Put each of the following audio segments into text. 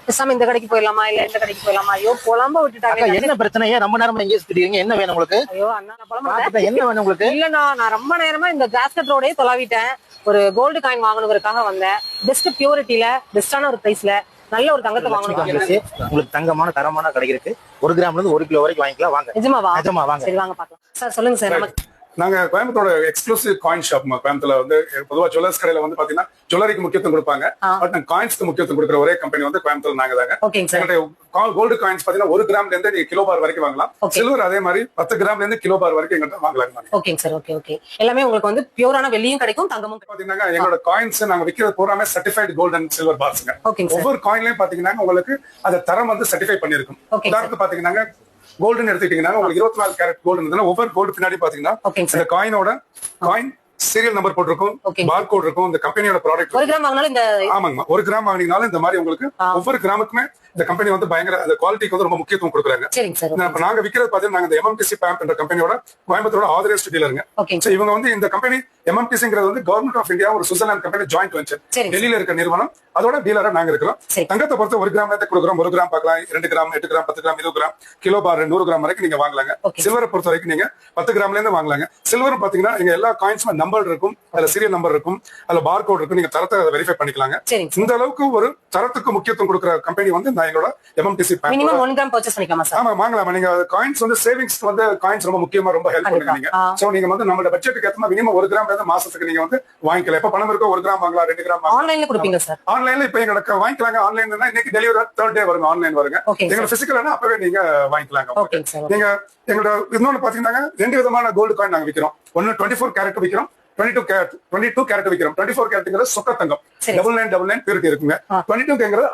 பேசாம இந்த கடைக்கு போயிடலாமா இல்ல இந்த கடைக்கு போயிடலாமா? ஐயோ புலம்ப விட்டுட்டாங்க. என்ன பிரச்சனை? ஏன் ரொம்ப நேரமா எங்கே சுத்திட்டீங்க? என்ன வேணும் உங்களுக்கு? ஐயோ அண்ணா நான் புலம்ப என்ன வேணும் உங்களுக்கு? இல்லண்ணா, நான் ரொம்ப நேரமா இந்த கிராஸ்கட் ரோடே தொலைவிட்டேன். ஒரு கோல்டு காயின் வாங்கணுங்கிறதுக்காக வந்தேன். பெஸ்ட் பியூரிட்டில பெஸ்டான ஒரு பிரைஸ்ல நல்ல ஒரு தங்கத்தை வாங்கணும். உங்களுக்கு தங்கமான தரமான கிடைக்கு. 1 கிராம்ல இருந்து 1 கிலோ வரைக்கும் வாங்கிக்கலாம். வாங்க. நிஜமா வாங்க. சரி வாங்க பாக்கலாம். சார் சொல்லுங்க சார். நமக்கு நாங்க கோயம்புத்தோட எக்ஸ்க்ளூசிவ் காயின் ஷாப். கோயம்புத்தூர்ல வந்து பொதுவா ஜுவல்லர்ஸ் கடையில வந்து பாத்தீங்கன்னா ஜுவல்லரிக்கு முக்கியத்துவம் கொடுப்பாங்க. பட் நாங்க காயின்ஸ்க்கு முக்கியத்துவம் கொடுக்குற ஒரே கம்பெனி வந்து கோயம்புத்தூர் நாங்க தாங்க. கோல்டு காயின்ஸ் பாத்தீங்கன்னா 1 கிராம்ல இருந்து நீங்க கிலோ பார் வரைக்கும் வாங்கலாம். சில்வர் அதே மாதிரி 10 கிராம்ல இருந்து கிலோ பார் வரைக்கும் எங்கிட்ட வாங்கலாம். ஓகேங்க சார். ஓகே எல்லாமே உங்களுக்கு வந்து பியூரான வெள்ளியும் கிடைக்கும், தங்கமும் பாத்தீங்கன்னா எங்களோட காயின்ஸ் நாங்க விக்கிறது பூராமே சர்டிஃபைட் கோல்ட் அண்ட் சில்வர் பார்ஸ்ங்க. ஒவ்வொரு காயின்லயும் பாத்தீங்கன்னா உங்களுக்கு அந்த தரம் வந்து சர்டிஃபை பண்ணிருக்கும். உதாரணத்துக்கு பாத்தீங்கன்னா கோல்டுன்னு எடுத்துக்கிட்டீங்கன்னா உங்களுக்கு 24 கேரட் கோல்டு இருந்ததுன்னா ஒவ்வொரு கோல்டு பின்னாடி பாத்தீங்கன்னா இந்த காயினோட காயின் சீரியல் நம்பர் போட்டிருக்கும், பார் கோட் இருக்கும், இந்த கம்பெனியோட ப்ராடக்ட். 1 கிராம் வாங்கினாலும் இந்த ஆமாங்க 1 கிராம் வாங்கினாலும் இந்த மாதிரி உங்களுக்கு ஒவ்வொரு கிராமுக்குமே இந்த கம்பெனி வந்து பயங்கர அந்த குவாலிட்டிக்கு வந்து ரொம்ப முக்கியத்துவம் கொடுக்குறாங்க. நாங்க விக்கிறது பாத்தீங்கன்னா நாங்க இந்த எம்எம்டிசி பேம்ப் என்ற கம்பெனியோட கோயம்புத்தூரோட ஆதரைஸ்ட் டீலருங்க. இவங்க வந்து இந்த கம்பெனி எம்எம்டிசிங்கிறது வந்து கவர்மெண்ட் ஆஃப் இந்தியா ஒரு சுவிட்சர்லாந்து கம்பெனி ஜாயிண்ட் வெஞ்சர். டெல்லியில இருக்க நிறுவனம், அதோட டீலரா நாங்க இருக்கிறோம். தங்கத்தை பொறுத்த 1 கிராம் கொடுக்குறோம். 1 கிராம் பார்க்கலாம், 2 gram, 8 gram, 10 gram, 20 gram, kilo பார் 100 கிராம் வரைக்கும் நீங்க வாங்கலாங்க. சில்வரை பொறுத்த வரைக்கும் நீங்க 10 கிராம்ல இருந்து வாங்கலாங்க. சில்வர் பாத்தீங்கன்னா எங்க எல்லா காயின்ஸ்மே நம்பர் இருக்கும், அதுல சீரியல் நம்பர் இருக்கும், அதுல பார் கோட் இருக்கும். நீங்க தரத்தை வெரிஃபை பண்ணிக்கலாங்க. இந்த அளவுக்கு ஒரு தரத்துக்கு முக்கியத்துவம் கொடுக்குற கம்பெனி வந்து நான் எங்களோட எம்எம்டிசி பேம்ப். மினிமம் 1 கிராம் பர்ச்சேஸ் பண்ணிக்கலாமா சார்? ஆமா வாங்கலாம். நீங்க காயின்ஸ் வந்து சேவிங்ஸ் வந்து காயின்ஸ் ரொம்ப முக்கியமா ரொம்ப ஹெல்ப் பண்ணுவீங்க. சோ நீங்க வந்து நம்ம பட்ஜெட்டுக்கு ஏத்த மினிமம் 1 கிராம் இருந்து மாசத்துக்கு நீங்க வந்து வாங்கிக்கலாம். எப்ப பணம் இருக்கோ 1 கிராம் வாங்கலாம், 2 கிராம் வாங்கலாம். ஆன்லைன்ல கொடுப்பீங்க சார்? ஆன்லைன்ல இப்ப எங்களுக்கு வாங்கிக்கலாங்க. ஆன்லைன்ல இன்னைக்கு டெலிவரி 3rd டே வருங்க. ஆன்லைன் வருங்க. எங்க பிசிக்கல்னா அப்பவே நீங்க வாங்கிக்கலாங்க. நீங்க எங்களோட இன்னொன்னு பாத்தீங்கன்னா 2 விதமான கோல்டு காயின் நாங்க விக்கிறோம். ஒன்னு 24 கேரட் விக்கிறோம், 22 கேரட் விக்கிறோம். 24 கேரட்ங்கிறது சொக்க தங்கம், 9999 பியூரிட்டி இருக்குங்க. 22ங்கிறது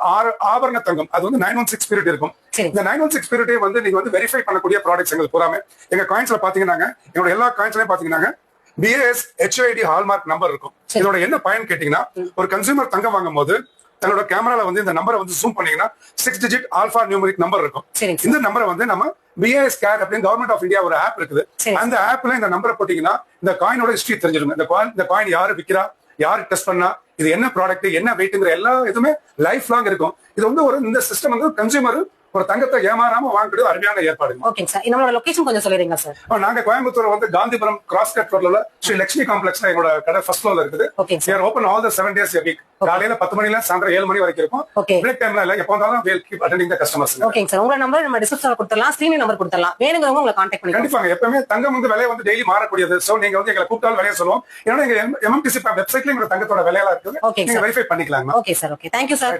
ஆபரண தங்கம், அது வந்து 916 பியூரிட்டி இருக்கும். இந்த 916 பியூரிட்டி வந்து நீங்க வந்து வெரிஃபை பண்ணக்கூடிய ப்ராடக்ட்ஸ் எங்களுக்கு பூராமே எங்க காயின்ஸ்ல பாத்தீங்கன்னா என்னோட எல்லா காயின்ஸ்லயும் பாத்தீங்கன்னா BAS HID ஹால்மார்க் நம்பர் இருக்கும். இதோட என்ன பயன் கேட்டீங்கன்னா, ஒரு கன்சியூமர் தங்கம் வாங்கும் போது தன்னோட கேமரால வந்து இந்த நம்பரை வந்து ஜூம் பண்ணீங்கன்னா 6 டிஜிட் ஆல்பா நியூமரிக் நம்பர் இருக்கும். இந்த நம்பரை வந்து நம்ம BAS கேட் அப்படின்னு கவர்மெண்ட் ஆஃப் இந்தியா ஒரு ஆப் இருக்குது. அந்த ஆப்ல இந்த நம்பரை போட்டீங்கன்னா இந்த காயினோட ஹிஸ்டரி தெரிஞ்சிருங்க. இந்த காயின் யாரு விக்கிறா, யாரு டெஸ்ட் பண்ணா, இது என்ன ப்ராடக்ட், என்ன வெயிட்ங்கிற எல்லா இதுவுமே லைஃப் லாங் இருக்கும். இது வந்து ஒரு இந்த சிஸ்டம் வந்து கன்சியூமர் ஒரு தங்கத்தை ஏமாறாம வாங்கக்கூடிய அருமையான ஏற்பாடு. Okay sir. நம்மளோட லொகேஷன் கொஞ்சம் சொல்றீங்களா சார்? நாங்க கோயம்புத்தூர் வந்து காந்திபுரம் கிராஸ் கட் ரோட்ல ஸ்ரீ லட்சுமி காம்ப்ளெக்ஸ்ல எங்களோட கடை ஃபர்ஸ்ட் ஃப்ளோர்ல இருக்குது. We are open all the 7 days a week. காலையில 10 மணில சாயந்தரம் 7 மணி வரைக்கும் இருக்கும். பிரேக் டைம்ல இல்ல, எப்ப வந்தாலும் we'll keep attending the customers. ஓகேங்க சார். உங்க நம்பர் நம்ம டிஸ்கிரிப்ஷன்ல கொடுத்துறலாம், ஸ்கிரீன் நம்பர் கொடுத்துறலாம். வேணும்ங்கறவங்க உங்களை கான்டாக்ட் பண்ணிக்கலாம். கண்டிப்பாங்க. எப்பவுமே தங்கம் வந்து விலை வந்து டெய்லி மாறக்கூடியது. சோ நீங்க வந்து எங்களை கூப்பிட்டாலும் விலையை சொல்லுவோம். ஏன்னா எங்க MMTC வெப்சைட்ல எங்க தங்கத்தோட விலையெல்லாம் இருக்குது. நீங்க வெரிஃபை பண்ணிக்கலாம். Okay sir. Okay. Thank you sir.